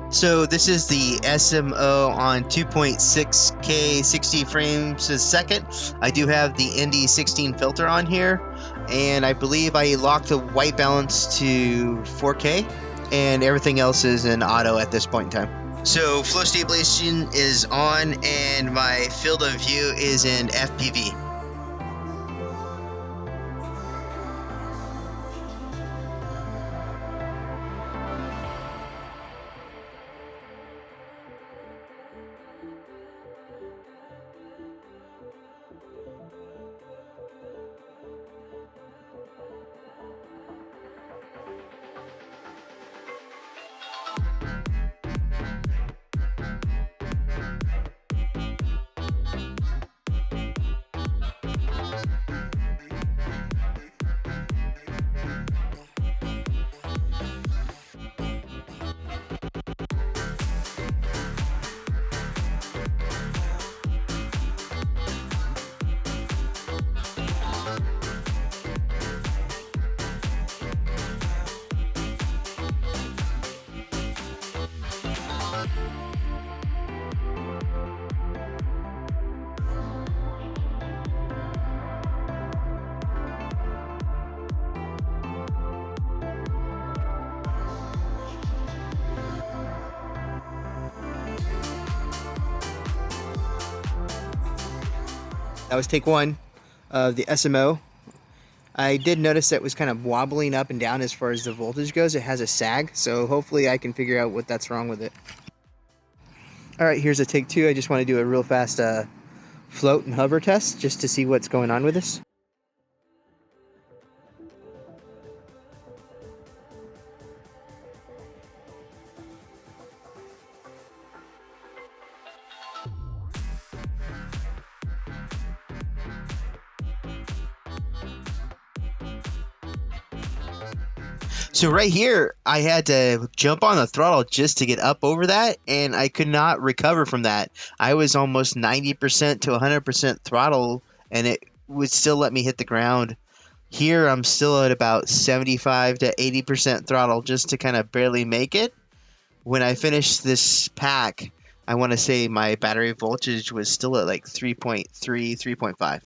So this is the SMO on 2.6K 60 frames a second. I do have the ND16 filter on here, and I believe I locked the white balance to 4K, and everything else is in auto at this point in time. So flow stabilization is on, and my field of view is in FPV. That was take one of the SMO. I did notice that it was kind of wobbling up and down as far as the voltage goes. It has a sag, so hopefully I can figure out what that's wrong with it. Alright, here's a take two. I just want to do a real fast float and hover test just to see what's going on with this. So right here, I had to jump on the throttle just to get up over that, and I could not recover from that. I was almost 90% to 100% throttle, and it would still let me hit the ground. Here, I'm still at about 75 to 80% throttle just to kind of barely make it. When I finished this pack, I want to say my battery voltage was still at like 3.3, 3.5.